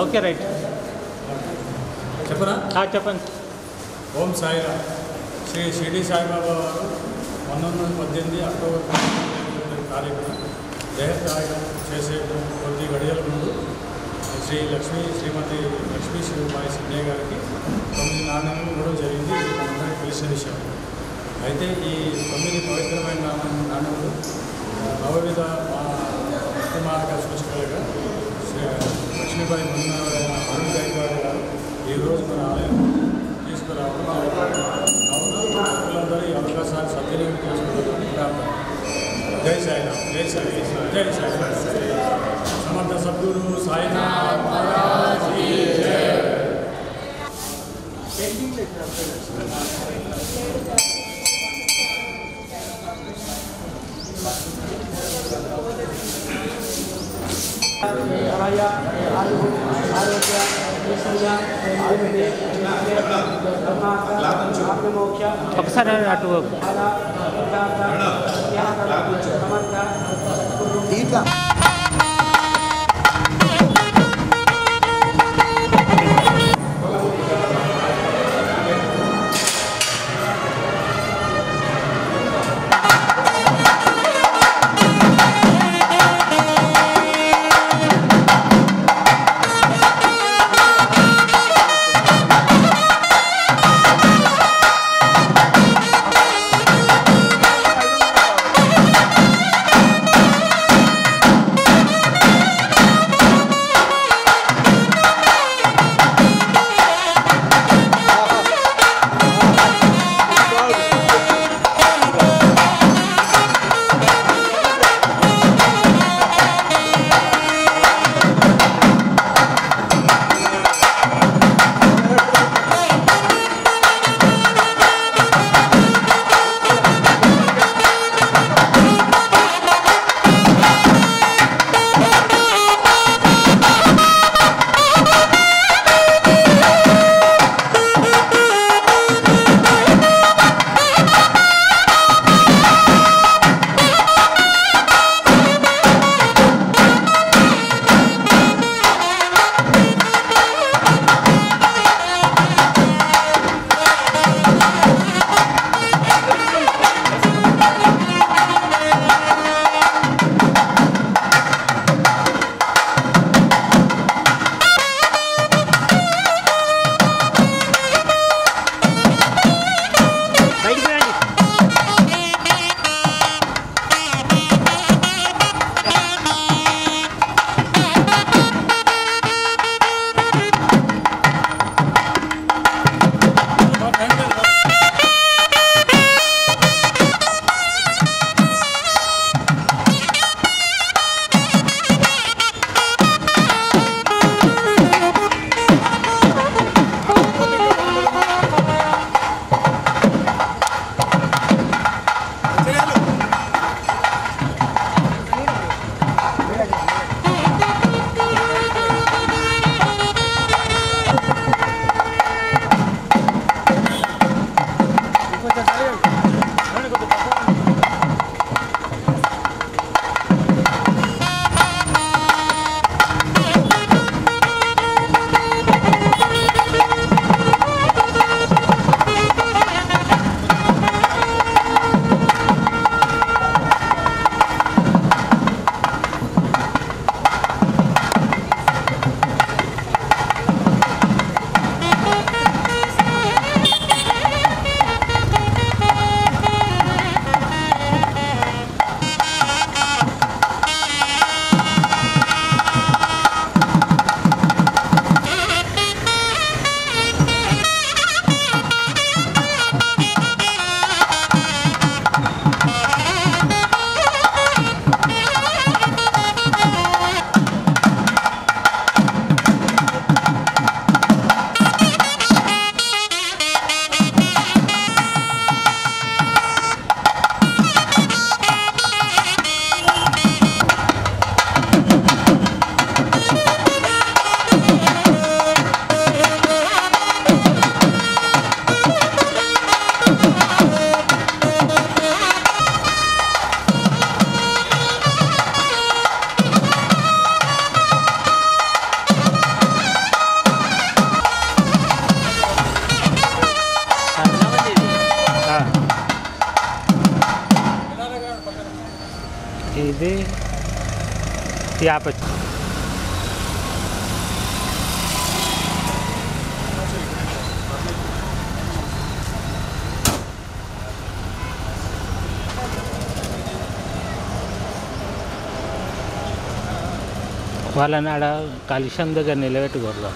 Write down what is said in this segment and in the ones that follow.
Okay right చెప్పనా చెప్పండి. ఓం సాయిరామ్. శ్రీ షిరిడి సాయిబాబా వారు 1918 అక్టోబర్ కార్యక్రమం దేహత్యాగం చేసే కొద్ది గడియల ముందు శ్రీమతి లక్ష్మీ శివబాయి సిండే గారికి 9 నాణ్యాలు ఇవ్వడం జరిగింది. ఇది మనందరికీ తెలిసిన విషయం. అయితే ఈ 9 పవిత్రమైన నాణ్యాలు నవవిధ మార్గ సూచికలుగా లక్ష్మీబాయి మన్నారాయణ అరుణ్ గైక్వాడ్ గారు ఈరోజు మన ఆలయం తీసుకురావడం భక్తులందరూ ఈ అవకాశాన్ని సద్వినియోగం చేసుకుంటారని ప్రార్థన. జై సాయిరామ్. జై సాయిరామ్. జై సాయిరామ్. సమర్థ సద్గురు సాయినాథ్ మహారాజ్ కీ జై. ఒకసారి అటు यहाँ पे వాళ్ళని ఆడ కాలుష్యం దగ్గర నిలబెట్టుకోరు.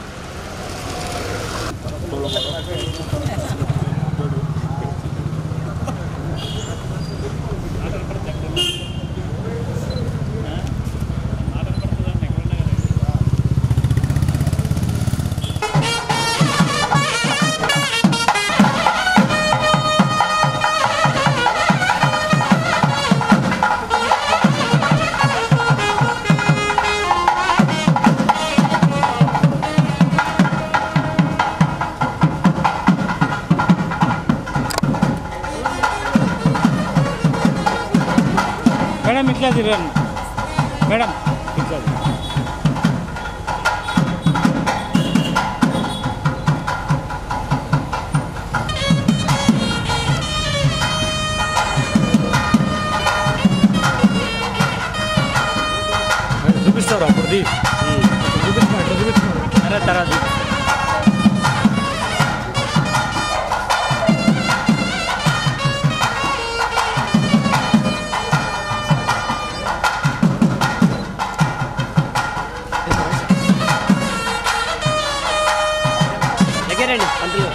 మేడం ఇట్లా తిరగండి మేడం, ఇట్లా చూపిస్తారు అప్పుడు చూపిస్తున్నారు తర్వాత దగ్గరండి పంతులు.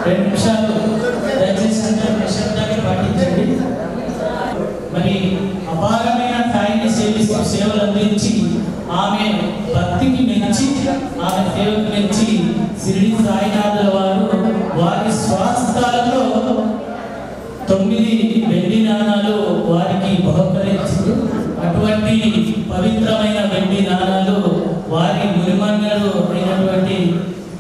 2 నిమిషాలు దయచేసి అందరూ నిశ్శబ్దాన్ని పాటించండి. మరి అపారమైన స్థాయిని సేవిస్తూ సేవలు అందించి ఆమె భక్తికి మెచ్చి ఆమె సేవకు మెచ్చి షిరిడి సాయినాథుల వారు వారి స్వాస్థాలలో 9 వెండి నాణాలు వారికి బహుకరించారు. అటువంటి పవిత్రమైన వెండి నాణాలు వారి మురిమన్నలు అయినటువంటి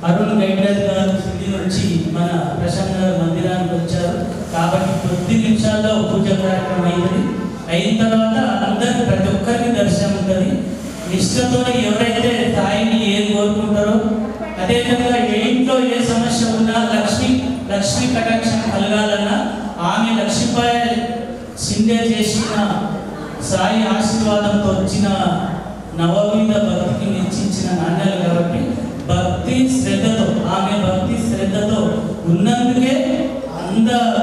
అరుణ్ గైడ్రాజ్ గారు సిద్ధి నుంచి మన ప్రసన్న మందిరానికి వచ్చారు. కాబట్టి కొద్ది నిమిషాల్లో పూజ కార్యక్రమం అయిన తర్వాత అందరూ ప్రతి ఒక్కరికి దర్శనం ఉంటుంది. నిష్ఠతో ఎవరైతే స్థాయిని ఏం కోరుకుంటారో అదేవిధంగా ఏ ఇంట్లో ఏ సమస్య ఉన్నా లక్ష్మీ కటాక్షం కలగాలన్నా ఆమె లక్ష్మీపై సిండే చేసిన సాయి ఆశీర్వాదంతో వచ్చిన నవవిధ భక్తికి నిశ్చించిన నాణ్యాలు కాబట్టి భక్తి శ్రద్ధతో ఆమె భక్తి శ్రద్ధతో ఉన్నందుకే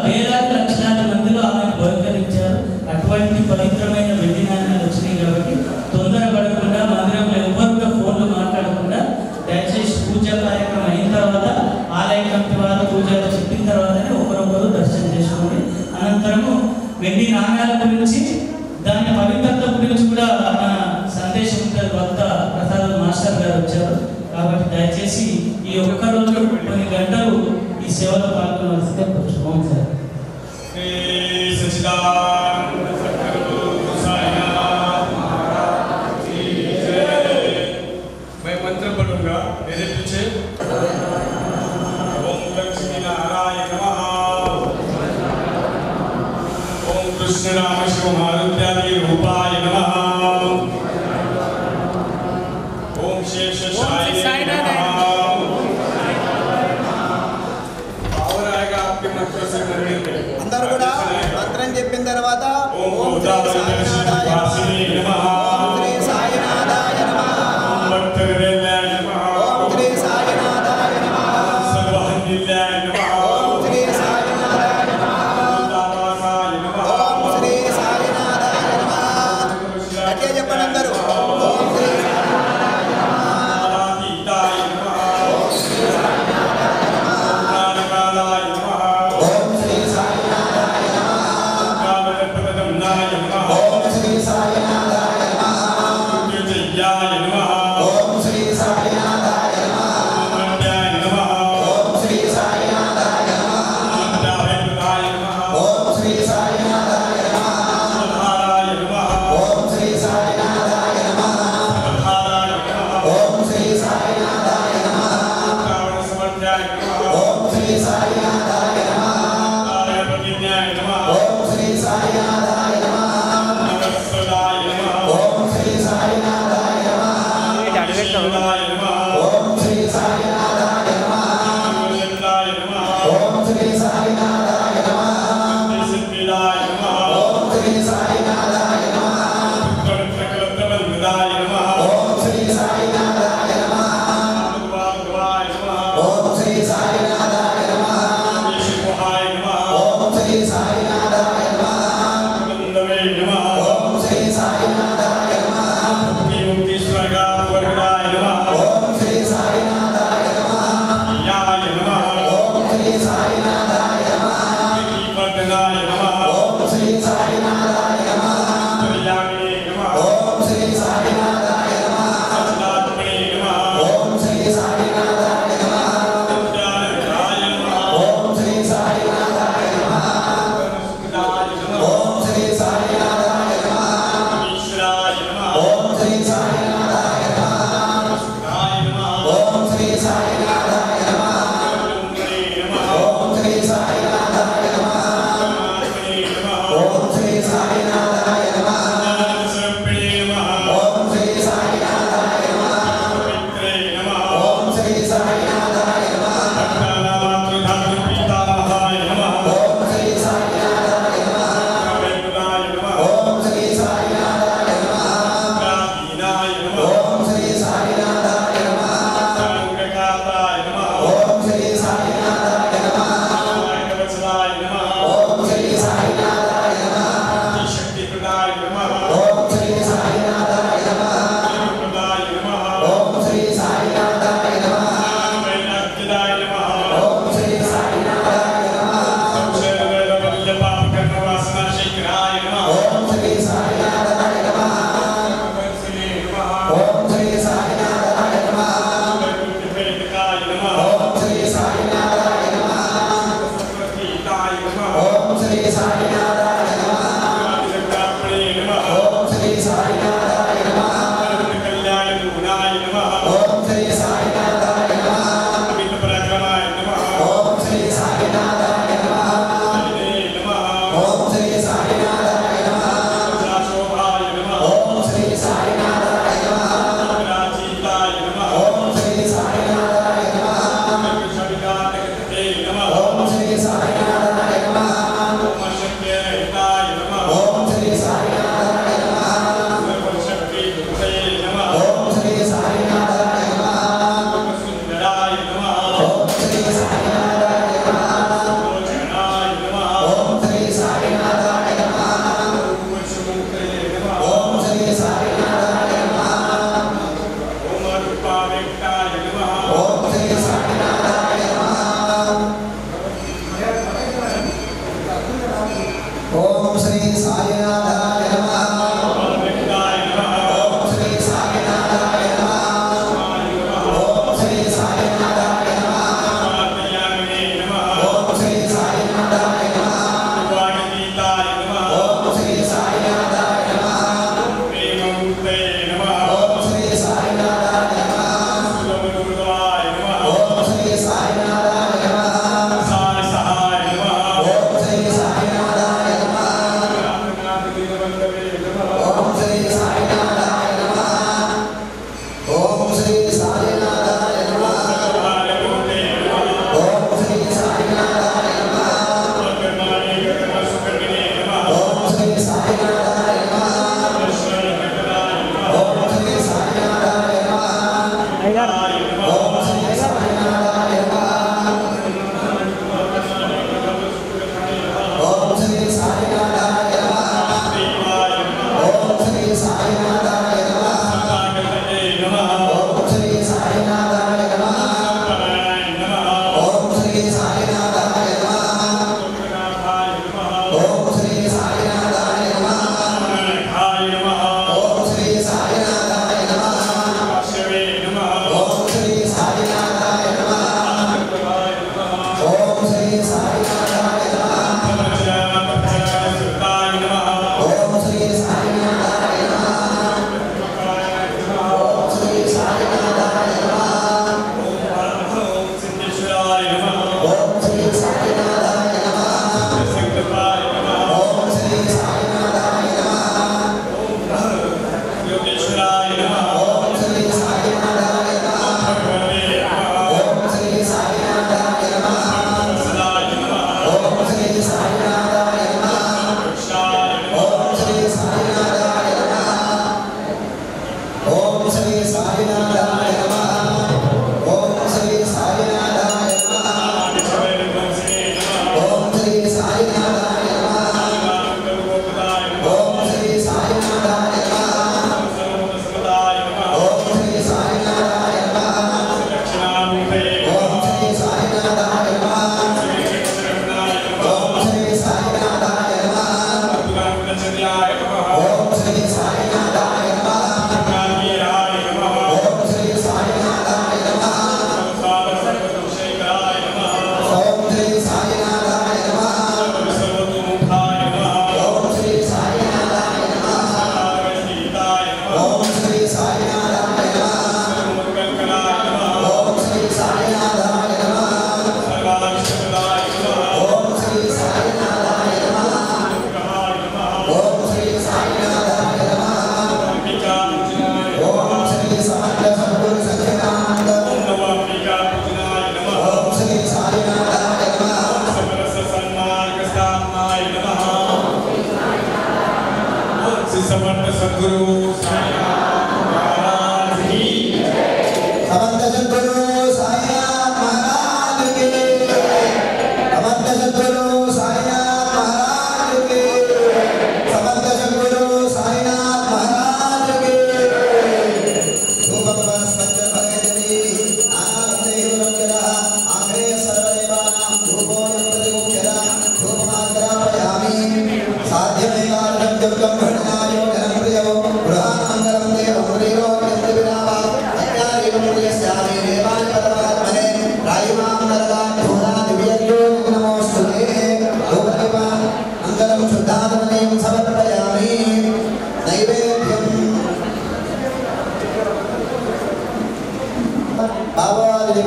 వేలాది లక్షలాది మందిలో ఆమె బహుకరించారు. అటువంటి పవిత్రమైన వెండి నాణ్యాలు వచ్చినాయి కాబట్టి తొందరపడకుండా మందిరంలో ఎవరు ఫోన్లు మాట్లాడకుండా దయచేసి పూజా కార్యక్రమం అయిన తర్వాత ఆలయ కమిటీ వారు పూజలు చెప్పిన తర్వాతనే ఒకరొకరు దర్శనం చేసుకోండి. అనంతరము వెండి నాణ్యాల గురించి దాని పవిత్రత గురించి కూడా మన సందేశం ఉంటుంది. భక్త ప్రసాద్ మాస్టర్ గారు వచ్చారు కాబట్టి దయచేసి ఈ ఒక్క రోజు కొన్ని గంటలు ఈ సేవలో పాల్గొనవలసిందే కోరుచున్నాం సార్. मैं मंत्र पढ़ूंगा, मेरे पीछे ओम लक्ष्मी नारायण नमः, ओम कृष्ण राम शिव मारुत्यादि रूपाय नमः, ओम शेष साई नमः। पावर आएगा आपके मंत्र से करने पे। अंदर కూడా మంత్రం చెప్పిన తర్వాత ओम वासिनी नमः,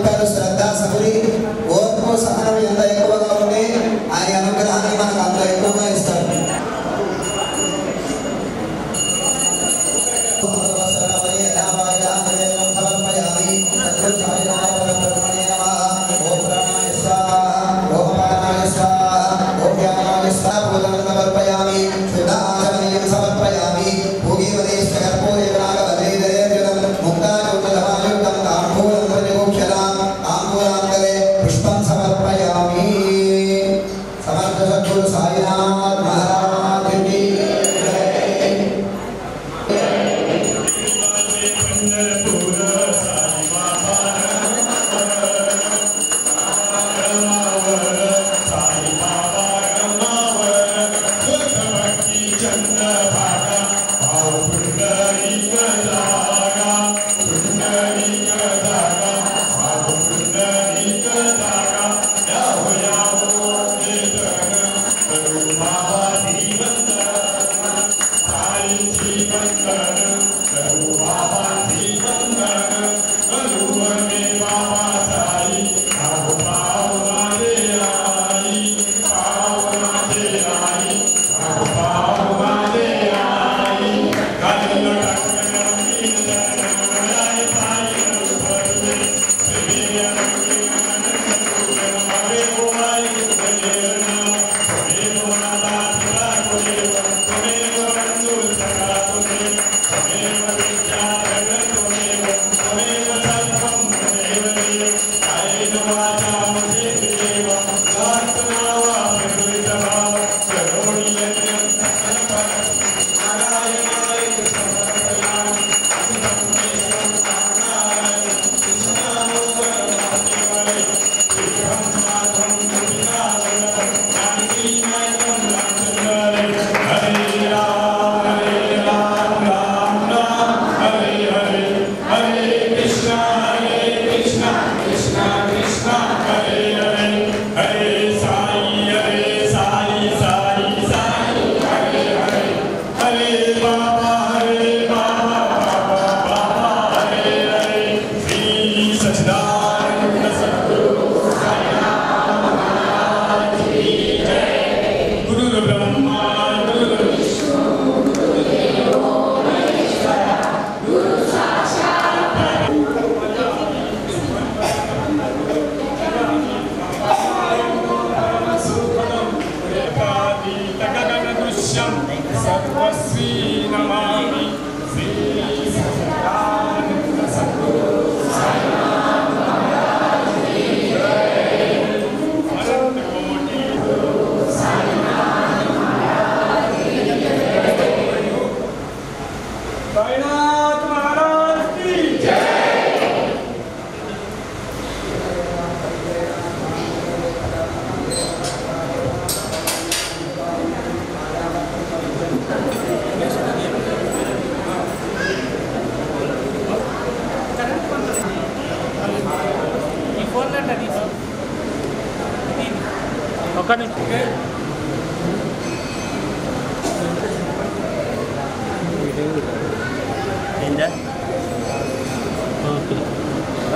చెప్పారు, శ్రద్ధ సగురి ఓర్పు సహనం ఎంత ఎక్కువగా ఉంటే ఆయన అనుగ్రహాన్ని మనకు అంత ఎక్కువగా ఇస్తారు.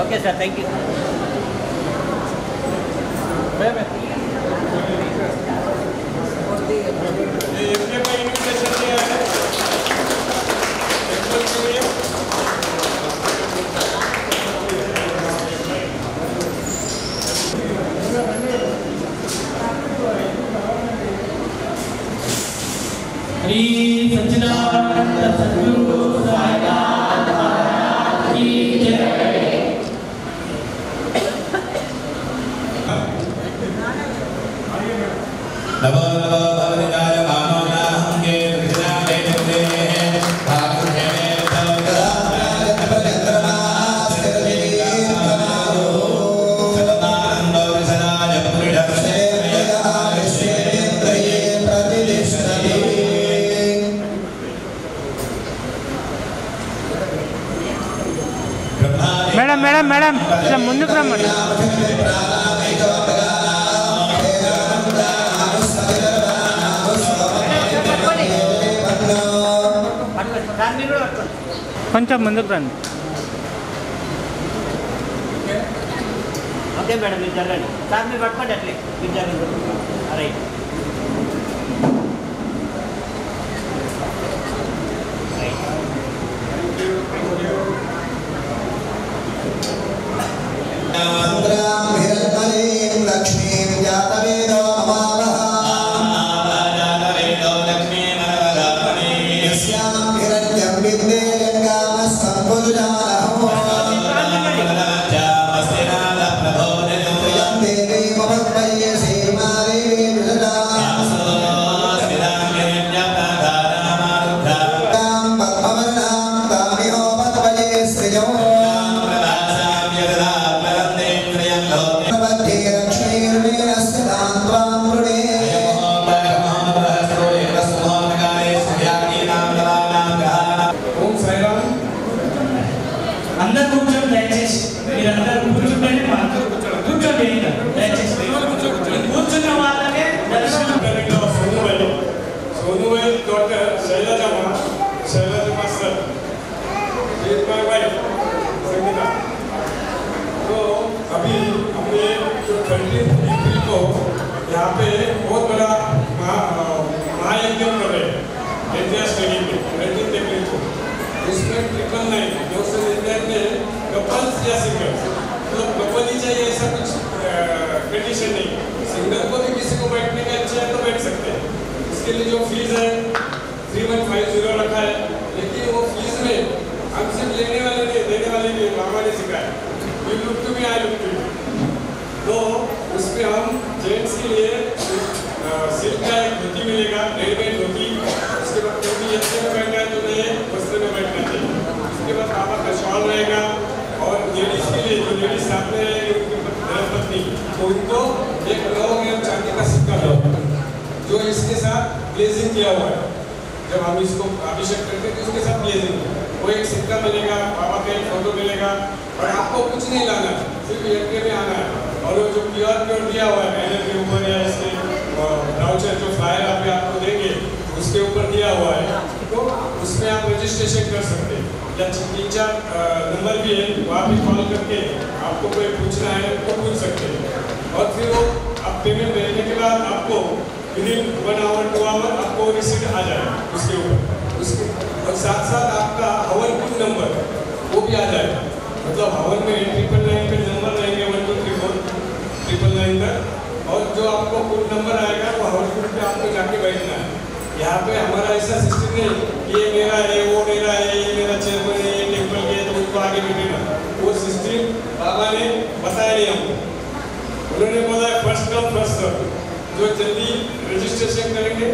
Okay, sir. Thank you. Madam ఇట్లా ముందుకు రమ్మని. కొంచెం ముందుకు రండి. ఓకే మేడం మీరు జరగండి సార్ మీరు పట్టుకోండి అట్లే మీరు జరగండి రైట్ అందరూ కూర్చొని దయచేసి మీరందరూ కూర్చుంటేనే కూర్చోండి దయచేసి కూర్చున్న వాళ్ళకే దర్శనం सोनूवेल doctor Shailaja master is my wife Sangeeta. तो अभी हमने जो 30 अप्रैल को यहाँ पे बहुत बड़ा महायज्ञ कर रहे हैं इंडिया स्टेडियम में 30 अप्रैल को। उसमें 999 दोस्तों इंडिया के कपल्स या सिंगल्स मतलब कपल ही चाहिए ऐसा कुछ कंडीशन नहीं, सिंगल को भी किसी को बैठने का इच्छा है तो बैठ सकते हैं। इसके लिए जो फीस है 3150 रखा है, लेकिन वो फीस में हम सिर्फ लेने वाले नहीं देने वाले नहीं, मामा ने सिखाया you look to me I look to you. तो उसमें हम जेंट्स के लिए सिल्क का एक धोती मिलेगा, रेडीमेड धोती, उसके बाद धोती अच्छे में बैठना है तो नए वस्त्र में बैठना चाहिए। उसके बाद पापा का शॉल रहेगा और लेडीज के लिए जो लेडीज सामने रहेंगे उनकी धर्मपत्नी तो उनको एक 9 ग्राम चांदी का सिक्का दो जो इसके साथ ब्लेजिंग किया हुआ है। जब हम इसको अभिषेक करते हैं तो इसके साथ ब्लेजिंग वो एक सिक्का मिलेगा, बाबा का एक फोटो मिलेगा और आपको कुछ नहीं लाना है, सिर्फ यज्ञ में आना है। और वो जो QR कोड दिया हुआ है बैनर के ऊपर या इसके ब्राउचर जो फ्लायर अभी आपको देंगे उसके ऊपर दिया हुआ है, तो उसमें आप रजिस्ट्रेशन कर सकते हैं या 3-4 नंबर भी है वहाँ भी कॉल करके आपको कोई पूछना है तो पूछ सकते हैं। और फिर वो आप पेमेंट देने के बाद आपको विदिन 1 आवर 2 आवर आपको रिसीट आ जाए उसके ऊपर उसके और साथ साथ आपका हवन कुल नंबर वो भी आ जाएगा। मतलब हवन में 999 पे नंबर रहेंगे 1 2 3 4 999 तक और जो आपको कुल नंबर आएगा वो हवन कुल पे आपको जाके बैठना है। यहाँ पे हमारा ऐसा सिस्टम नहीं ये मेरा है वो मेरा है ये मेरा चेयरमैन है ये टेम्पल है तो उनको आगे बैठेगा, वो सिस्टम बाबा ने बताया नहीं हमको। उन्होंने बोला फर्स्ट कम फर्स्ट सर्व, जो जल्दी रजिस्ट्रेशन करेंगे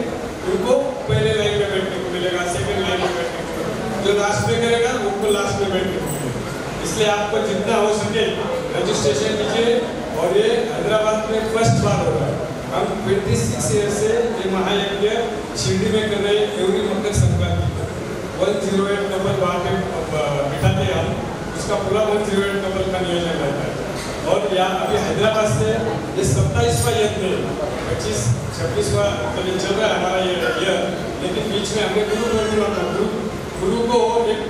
उनको पहले लाइन में बैठने को मिलेगा, सेकंड लाइन में बैठने को मिलेगा, जो लास्ट में करेगा उनको लास्ट में बैठने को मिलेगा। इसलिए आपको जितना हो सके रजिस्ट्रेशन कीजिए। और ये हैदराबाद में फर्स्ट बार हो रहा है। हम 26 ईयर से ये महायज्ञ शिरडी में कर रहे हैं एवरी मकर संक्रांति को 108 नंबर वहाँ पे बिठाते हैं हम, उसका पूरा 108 नंबर का नियोजन रहता है। और यहाँ अभी हैदराबाद से ये 27वां यज्ञ 25-26वां कभी चल रहा है हमारा ये ईयर, लेकिन बीच में हमने गुरु को एक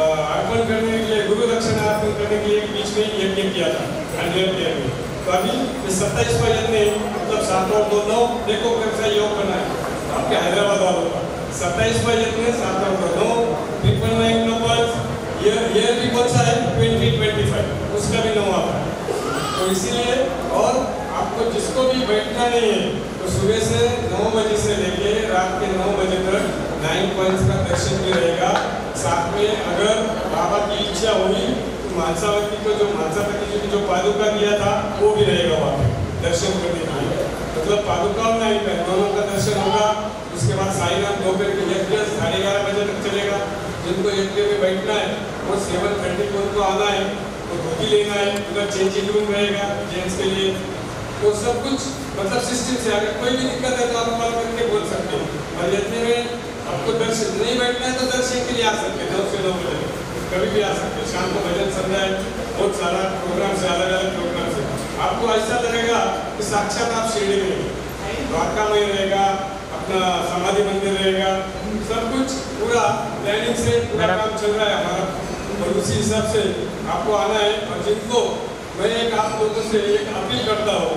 अर्पण करने के लिए गुरु दक्षिणा अर्पण करने के लिए बीच में यज्ञ किया था 100 ईयर में। तो अभी ये 27वां यज्ञ मतलब 7 और 2 9 देखो कैसा योग बना है आपके हैदराबाद वालों का। 27वां यज्ञ 7 और 2 9 999 नंबर ईयर भी कौन सा है 2025 उसका भी 9 आता है। तो इसीलिए और आपको जिसको भी बैठना नहीं है तो सुबह से 9 बजे से लेके रात के 9 बजे तक 9 पॉइंट्स का दर्शन भी रहेगा। साथ में अगर बाबा की इच्छा हुई तो मानसावती को जो मानसावती जी की जो पादुका दिया था वो भी रहेगा वहाँ पे दर्शन करने के लिए। मतलब पादुका और नाइन का दोनों का दर्शन होगा। उसके बाद साईनाथ दोपहर के यज्ञ 11:30 बजे तक चलेगा। जिनको यज्ञ में बैठना है वो 7:30 को उनको आना है, तो धोती लेना है, उधर चेंजिंग रूम रहेगा जेंट्स के लिए। तो सब कुछ मतलब सिस्टम से अगर कोई भी दिक्कत है तो आप कॉल करके बोल सकते हो। और यज्ञ में आपको दर्शन नहीं बैठना है तो दर्शन के लिए आ सकते हैं 9 से 9 बजे कभी भी आ सकते हैं। शाम को भजन संध्या है, बहुत सारा प्रोग्राम से अलग अलग प्रोग्राम से आपको ऐसा लगेगा कि साक्षात आप शिरडी में द्वारका में रहेगा, अपना समाधि मंदिर रहेगा, सब कुछ पूरा प्लानिंग से पूरा काम चल रहा है हमारा। और उसी हिसाब से आपको आना है। और जिनको मैं एक आप लोगों से एक अपील करता हूँ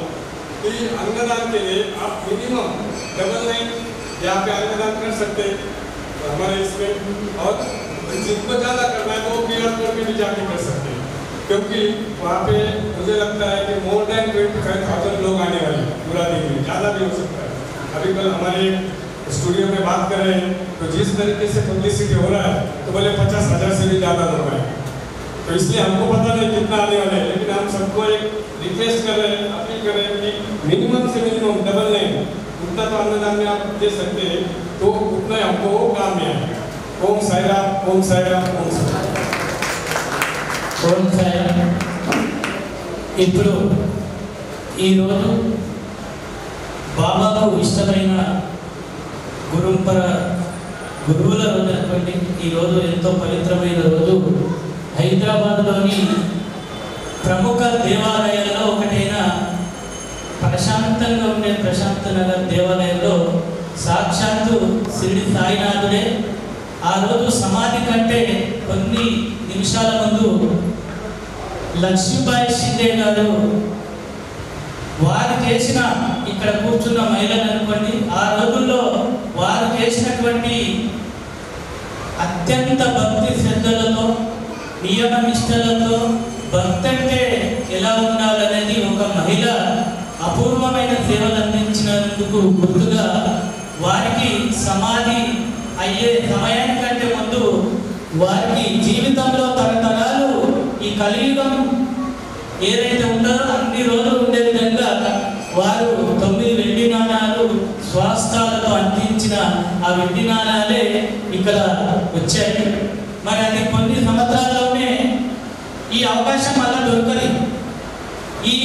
कि अंगदान के लिए आप मिनिमम 99 यहाँ पे अंगदान कर सकते हैं हमारे इसमें, और जिनको ज़्यादा करना है वो QR कोड पे भी जाके कर सकते हैं, क्योंकि वहाँ पे मुझे लगता है कि मोर देन 25,000 लोग आने वाले पूरा दिन में, ज़्यादा भी हो सकता है। अभी कल हमारे स्टूडियो में बात कर रहे हैं तो जिस तरीके से पब्लिसिटी हो रहा है तो बोले 50,000 से भी ज़्यादा लोग आए, तो इसलिए हमको पता नहीं कितना आने वाले हैं, लेकिन हम सबको एक रिक्वेस्ट कर रहे हैं, अपील कर रहे हैं कि मिनिमम से मिनिमम 99 उतना तो अन्नदान में आप दे सकते हैं, तो उतना हमको काम में आएगा। ओम साई राम, ओम साई राम, ओम साई राम। ఓం సాయిరామ్. ఇప్పుడు ఈరోజు బాబాకు ఇష్టమైన గురువుల రోజు అనుకోండి. ఈరోజు ఎంతో పవిత్రమైన రోజు. హైదరాబాద్లోని ప్రముఖ దేవాలయాల్లో ఒకటైన ప్రశాంతంగా ఉండే ప్రశాంత నగర్ దేవాలయంలో సాక్షాత్తు షిరిడి సాయినాథుడే ఆ రోజు సమాధి కంటే కొన్ని నిమిషాల ముందు లక్ష్మీబాయి షిండే గారు వారు చేసిన, ఇక్కడ కూర్చున్న మహిళలు అనుకోండి, ఆ రోజుల్లో వారు చేసినటువంటి అత్యంత భక్తి శ్రద్ధలతో నియమ నిష్టలతో భక్తి అంటే ఎలా ఉండాలనేది ఒక మహిళ అపూర్వమైన సేవలు అందించినందుకు గుర్తుగా వారికి సమాధి అయ్యే సమయానికంటే ముందు వారికి జీవితంలో తరతరాలు ఈ కలియుగం ఏదైతే ఉంటుందో అన్ని రోజులు ఉండే విధంగా వారు 9 వెండి నాణాలు స్వాస్థాలతో అందించిన ఆ వెండి నాణాలే ఇక్కడ వచ్చాయి. మరి అది కొన్ని సంవత్సరాల్లోనే ఈ అవకాశం మళ్ళీ దొరకదు. ఈ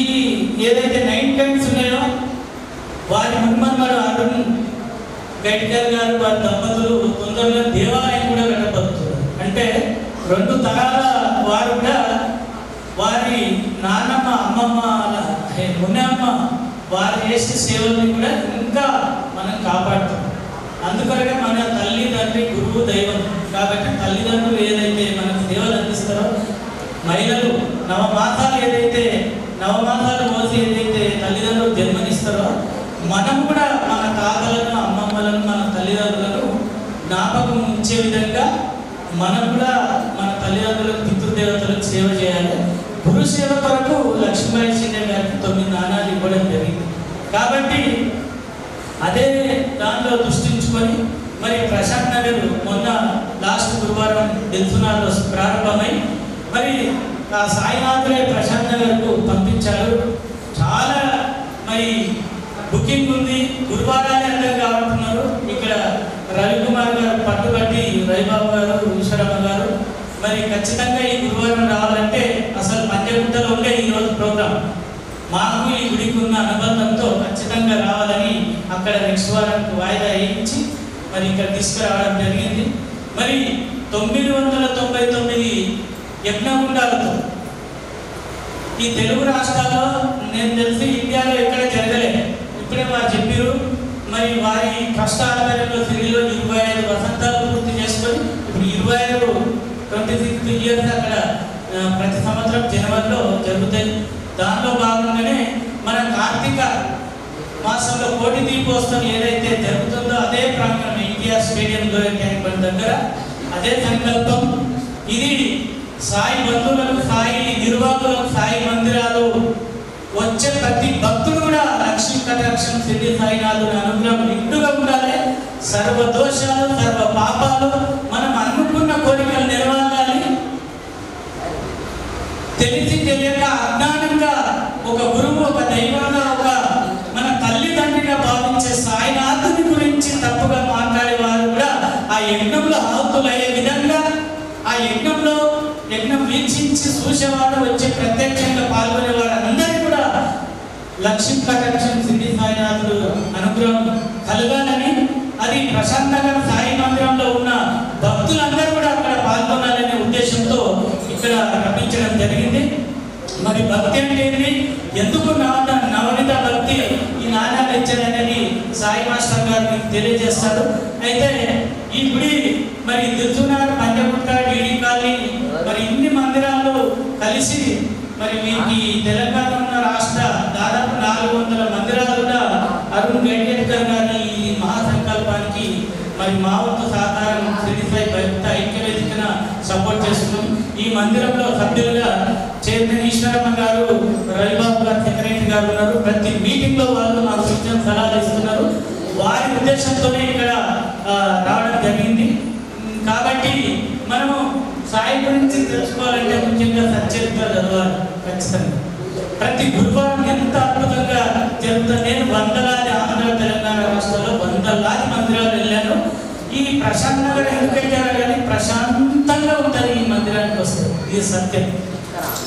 ఏదైతే 9 టైమ్స్ ఉన్నాయో వారి మున్మన్మడు అరుణ్ గడ్కర్ గారు వారి దంపతులు తొందరగా దేవాలయం కూడా కట్టబోతున్నారు. అంటే 2 తరాల వారు కూడా వారి నాన్నమ్మ, అమ్మమ్మ, మున్నమ్మ వారు చేసే సేవల్ని కూడా ఇంకా మనం కాపాడుతాం. అందుకొరకే మన తల్లి తండ్రి గురువు దైవం కాబట్టి తల్లిదండ్రులు ఏదైతే మనకు సేవలు అందిస్తారో, మహిళలు నవమాసాలు మోసి ఏదైతే తల్లిదండ్రులు జన్మనిస్తారో, మనం కూడా మన తాతలను, అమ్మమ్మలను, మన తల్లిదండ్రులను జ్ఞాపకం ఉంచే విధంగా మనం కూడా మన తల్లిదండ్రులకు, పితృదేవతలకు సేవ చేయాలి. గురు సేవ కొరకు లక్ష్మీబాయి షిండే గారికి 9 నాణాలు ఇవ్వడం జరిగింది. కాబట్టి అదే దాంట్లో దృష్టించుకొని మరి ప్రశాంత్ నగర్ మొన్న లాస్ట్ గురువారం దిల్సునాథ్లో ప్రారంభమై మరి ఆ సాయినాథులే ప్రశాంత్ నగర్కు పంపించారు. చాలా మరి బుకింగ్ ఉంది, గురువారాలే అందరు కావాలంటున్నారు. ఇక్కడ రవికుమార్ గారు పట్టుబట్టి, రవిబాబు గారు, ఈశ్వరమ్మ గారు మరి ఖచ్చితంగా ఈ గురువారం రావాలంటే అసలు పంజగుట్టలో ఉండే ఈరోజు ప్రోగ్రాం మాకు ఈ గుడికి ఉన్న అనుబంధంతో ఖచ్చితంగా రావాలని అక్కడ నెక్స్ట్ వారానికి వాయిదా వేయించి మరి ఇక్కడ తీసుకురావడం జరిగింది. మరి 999 యజ్ఞగుండాలతో ఈ తెలుగు రాష్ట్రాల్లో నేను తెలిసి ఇండియాలో ఎక్కడ జరగలేదు. ఇప్పుడే వారు చెప్పారు. మరి వారి ట్రస్ట్ ఆధ్వర్యంలో సిరిలో 25 వసంతాలు పూర్తి చేసుకొని ఇప్పుడు 26 ఇయర్స్ అక్కడ ప్రతి సంవత్సరం జనవరిలో జరుగుతాయి. దానిలో భాగంగానే మన కార్తీక మాసంలో కోటి దీపోత్సవం ఏదైతే జరుగుతుందో అదే ప్రాంగణం ఎన్టీఆర్ స్టేడియం ట్యాంక్ దగ్గర అదే సంకల్పం. ఇది సాయి బంధువులకు, సాయి నిర్వాహకులకు, సాయి మందిరాలు వచ్చే ప్రతి భక్తుడు కూడా లక్ష్మీ కటాక్షం సిద్ధి సాయినాథుని అనుగ్రహం నిండుగా ఉండాలి. సర్వ దోషాలు, సర్వ పాపాలు, మనం అనుకున్న కోరికలు నెరవేరాలి. తెలిసి తెలియక అజ్ఞానంగా ఒక గురువు, ఒక దైవంగా, ఒక మన తల్లిదండ్రిగా భావించే సాయినాథుని గురించి తప్పుగా మాట్లాడే వారు కూడా ఆ యజ్ఞంలో ఆహుతులు అయ్యే విధంగా ఆ యజ్ఞం వీక్షించి చూసేవాడు, వచ్చి ప్రత్యక్షంగా పాల్గొనే వారందరికీ కూడా లక్ష్మీ కటాక్షం సిద్ధి సాయినాథుడు అనుగ్రహం కలగాలని, అది ప్రశాంత్ నగర్ సాయి మందిరంలో ఉన్న భక్తులందరూ కూడా అక్కడ పాల్గొనాలనే ఉద్దేశంతో ఇక్కడ రప్పించడం జరిగింది. మరి భక్తి అంటే ఏంటి, ఎందుకు నవనిత భక్తి ఈ నాణ్యాలు ఇచ్చారనేది సాయి మాస్టర్ గారు మీకు తెలియజేస్తారు. అయితే ఈ గుడి మరి దిల్సునాథ్, పంజగుట్ట, డీడీ కాలనీ మరి ఇన్ని మందిరాలు కలిసి మరి వీరికి తెలంగాణ ఉన్న రాష్ట్ర దాదాపు 400 మందిరాలు కూడా అరుణ్ గంటేకర్ గారి ఈ మహాసంకల్పానికి మరి మా వంతు సహకారం శ్రీసాయి భక్త ఐక్యవేదికన సపోర్ట్ చేస్తున్నాం. ఈ మందిరంలో సభ్యులుగా చైర్మన్ ఈశ్వరమ్మ గారు, రవిబాబు గారు, సెక్రటరీ గారు ఉన్నారు. ప్రతి మీటింగ్ లో వాళ్ళు నాకు సూచన సలహాలు ఇస్తున్నారు. వారి ఉద్దేశంతోనే ఇక్కడ రావడం జరిగింది. కాబట్టి మనము సాయి గురించి తెలుసుకోవాలంటే ముఖ్యంగా సచ్చరిత్ర చదవాలి ఖచ్చితంగా. ప్రతి గురువారం ఎంత అద్భుతంగా జరుగుతుంది. నేను వందలాది ఆంధ్ర తెలంగాణ రాష్ట్రాల్లో వందలాది మందిరాలు వెళ్ళాను. ఈ ప్రశాంత్ నగర్ ఎందుకంటే కానీ ప్రశాంతంగా ఉంటుంది ఈ మందిరానికి వస్తే, ఇది సత్యం.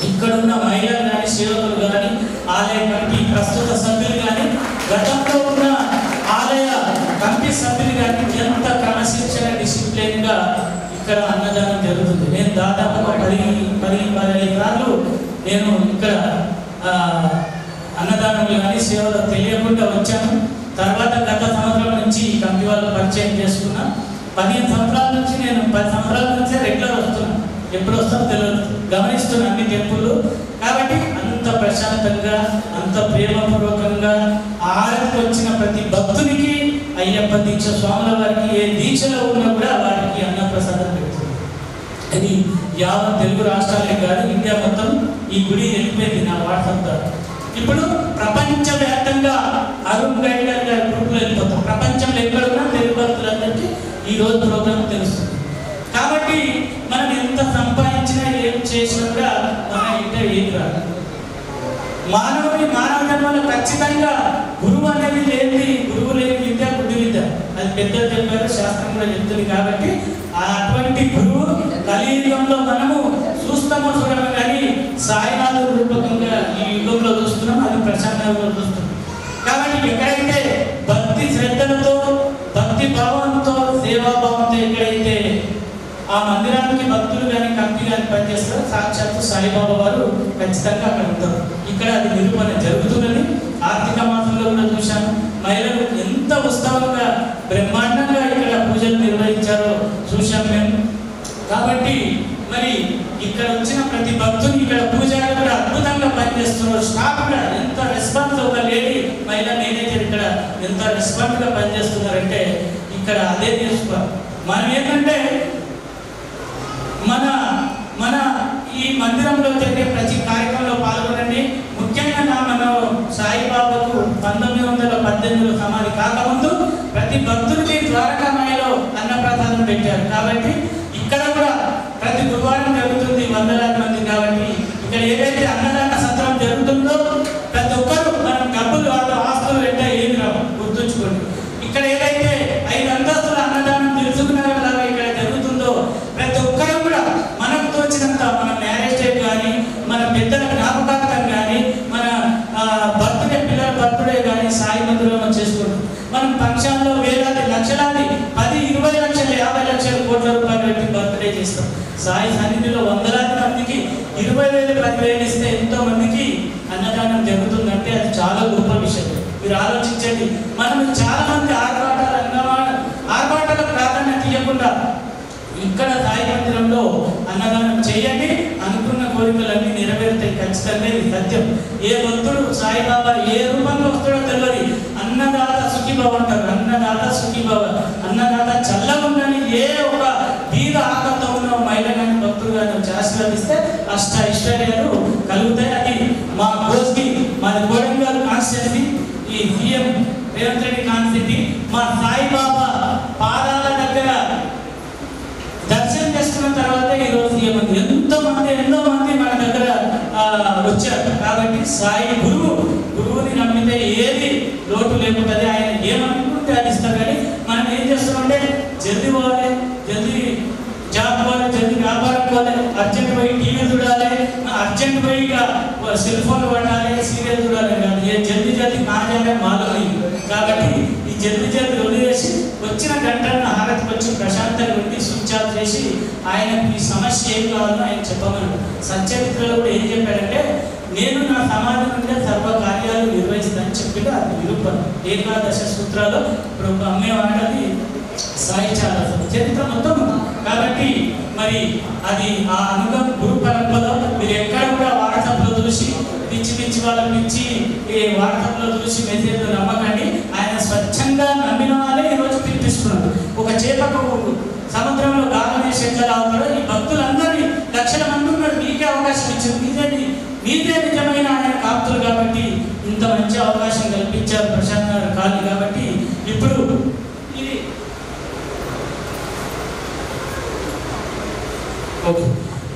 ఇక్కడ ఉన్న మహిళలు కానీ, సేవకులు కానీ, ఆలయ కమిటీ ప్రస్తుత సభ్యులు కానీ, గతంలో ఉన్న ఆలయ కమిటీ సభ్యులు కానీ ఎంత క్రమశిక్షణ డిసిప్లిన్ గా ఇక్కడ అన్నదానం జరుగుతుంది. నేను దాదాపుగా 10-15 సార్లు నేను ఇక్కడ అన్నదానంలో కానీ సేవలు తెలియకుండా వచ్చాను. తర్వాత గత సంవత్సరం నుంచి కమిటీ వాళ్ళు పరిచయం చేసుకున్నా. 15 సంవత్సరాల నుంచి నేను 10 సంవత్సరాల నుంచే రెగ్యులర్ వస్తున్నాను. ఎప్పుడు వస్తాం తెలియదు, గమనిస్తున్నాను అన్ని టెంపుల్. కాబట్టి అంత ప్రశాంతంగా, అంత ప్రేమపూర్వకంగా ఆరాధనకు వచ్చిన ప్రతి భక్తునికి అయ్యప్ప దీక్ష స్వాముల వారికి ఏ దీక్షలో ఉన్నా కూడా వారికి అన్నప్రసాదం పెడుతుంది. అది యావత్ తెలుగు రాష్ట్రాలే కాదు, ఇండియా మొత్తం ఈ గుడి వెళ్ళిపోయింది నా వాట్సాప్ ద్వారా. ఇప్పుడు ప్రపంచవ్యాప్తంగా అరుణ్ గైడర్ గారి గ్రూప్లో వెళ్ళిపోతాం. ప్రపంచంలో ఎక్కడున్నా తెలుగు భక్తులందరికీ ఈ రోజు ప్రోగ్రాం తెలుస్తుంది. కాబట్టి మనం ఎంత సంపాదించినా ఏం చేసినా కూడా మన ఇంట్లో ఏం రాదు. మానవ జన్మలో ఖచ్చితంగా గురువు అనేది లేని, గురువు లేని విద్య బుద్ధి విద్య, అది పెద్దలు చెప్పారు, శాస్త్రం కూడా చెప్తుంది. కాబట్టి అటువంటి గురువు కలియుగంలో మనము చూస్తామో చూడము కానీ సాయినాథు రూపకంగా ఈ యుగంలో చూస్తున్నాం, అది ప్రశాంతంగా చూస్తున్నాం. కాబట్టి ఎక్కడైతే భక్తి శ్రద్ధలతో, భక్తి భావంతో, సేవాభావంతో ఎక్కడైతే ఆ మందిరానికి భక్తులు కానీ కమిటీ కానీ పనిచేస్తారు, సాక్షాత్తు సాయిబాబా వారు ఖచ్చితంగా అక్కడ ఉంటారు. ఇక్కడ అది నిరూపణ జరుగుతున్నది. ఆర్థిక మాసంలో కూడా చూశాను, మహిళలు ఎంత ఉత్సాహంగా బ్రహ్మాండంగా ఇక్కడ పూజలు నిర్వహించారో చూశాం మేము. కాబట్టి మరి ఇక్కడ వచ్చిన ప్రతి భక్తుని, ఇక్కడ పూజలు కూడా అద్భుతంగా పనిచేస్తున్నారు. స్టాఫ్ కూడా ఎంత రెస్పాన్స్, ఒక లేడీ మహిళా మేనేజర్ ఇక్కడ ఎంత రెస్పాన్స్ గా పనిచేస్తున్నారంటే ఇక్కడ అదే నేర్చుకోవాలి. మనం ఏంటంటే మన ఈ మందిరంలో జరిగే ప్రతి కార్యక్రమంలో పాల్గొనండి. ముఖ్యంగా మనం సాయిబాబాకు 1918లో సమాధి కాకముందు ప్రతి భక్తుడికి ద్వారకామాయిలో అన్నప్రసాదం పెట్టారు. కాబట్టి ఇక్కడ కూడా ప్రతి గురువారం జరుగుతుంది, వందలాది మంది. కాబట్టి ఇక్కడ ఏదైతే అన్నదాన సత్రం జరుగుతుందో ప్రతి ఒక్కరు మనం డబ్బులు వాళ్ళ ఆస్తులు పెట్టా ఏమి రావు, గుర్తుంచుకోండి. ఇక్కడ ఏదైతే 5 అంతస్తుల అన్నదానం తెలుసుకున్నారో ఇక్కడ జరుగుతుందో ప్రతి ఒక్కరు కూడా మనకు తోచినంత, మన మ్యారేజ్ డే కానీ, మన పెద్దల జ్ఞాపకార్థం కానీ, మన బర్త్డే, పిల్లల బర్త్డే కానీ సాయి మందిరంలో చేసుకుంటాం. మనం ఫంక్షన్లో వేలాది లక్షలాది 10, 20 లక్షలు, 50 లక్షలు, కోట్ల రూపాయలు పెట్టి బర్త్డే చేస్తాం. సాయి సన్నిధిలో వందలాది మందికి 20,000, 10,000 ఇస్తే ఎంతో మందికి అన్నదానం జరుగుతుందంటే అది చాలా గొప్ప విషయం. మీరు ఆలోచించండి. మనం చాలా మంది ఆర్భాటాలకు ప్రాధాన్యత ఇవ్వకుండా ఇక్కడ సాయి మందిరంలో అన్నదానం చేయండి, అనుకున్న కోరికలన్నీ నెరవేరుతాయి ఖచ్చితంగా. ఇది సత్యం. ఏ భక్తుడు సాయిబాబా ఏ రూపంలో వస్తాడో తెలియదు. అన్నదాత సుఖీభవ అంటారు. అన్నదాత సుఖీభవ, అన్నదాత చల్లగుండని ఏ ఒక బీద ఆకలితో ఉన్న మహిళ కానీ భక్తులు కానీ వచ్చి ఆశీర్వదిస్తే అష్ట ఐశ్వర్యాలు కలుగుతాయి. అది మా కోస్కి, మాది కోడంగల్ కాన్స్టిట్యూన్సీ, ఈ సీఎం రేవంత్ రెడ్డి కాన్స్టిట్యూన్సీ, మా సాయిబాబా పాదాల దగ్గర దర్శనం చేసుకున్న తర్వాత ఈరోజు ఎన్నో మంది మన దగ్గర వచ్చారు. కాబట్టి సాయి గురువుని నమ్మితే ఏది లోటు లేకుంటుంది. ఆయన ఏమనుకుంటే అది ఇస్తారు. కానీ మనం ఏం చేస్తామంటే జల్దీ పోవాలి, జల్దీ జాబ్ పోవాలి, జల్దీ వ్యాపారం పోవాలి, అర్జెంట్ పోయి టీవీ చూడాలి, అర్జెంట్ పోయి సెల్ ఫోన్ పడాలి, సీరియల్ చూడాలి. ఏ జల్దీ కాజాలే మాలోని. కాబట్టి ఈ జల్దీ వదిలేసి వచ్చిన గంటలను హారతికి వచ్చి ప్రశాంతంగా ఉండి స్విచ్ ఆఫ్ చేసి ఆయనకు ఈ సమస్య ఏం కావాలో ఆయన చెప్పమన్నాడు. సత్యమిత్రలో కూడా ఏం చెప్పాడంటే, నేను నా సమాధి నుండే సర్వ కార్యాలు నిర్వహిస్తానని చెప్పిన అది నిరూపణ. ఏకాదశ సూత్రాలు ఇప్పుడు అమ్మేవాడది సాయి చాలా చరిత్ర మొత్తం. కాబట్టి మరి అది ఆ అనుగం గురు పరంపరలో మీరు ఎక్కడ పిచ్చి వాట్సాప్లో చూసి మెసేజ్లో నమ్మకండి. ఆయన స్వచ్ఛంగా నమ్మిన వాళ్ళే ఈరోజు పిలిపిస్తున్నారు. ఒక చేపకు సముద్రంలో గాలమేసి ఎట్లా రావుతారో ఈ భక్తులందరినీ లక్షల మంది ఉన్నారు. మీకే అవకాశం ఇచ్చింది, మీదే నిజమైన ఆయన కాపుతులు కాబట్టి ఇంత మంచి అవకాశం కల్పించారు ప్రశాంత్ గారు కాదు కాబట్టి ఇప్పుడు ఇది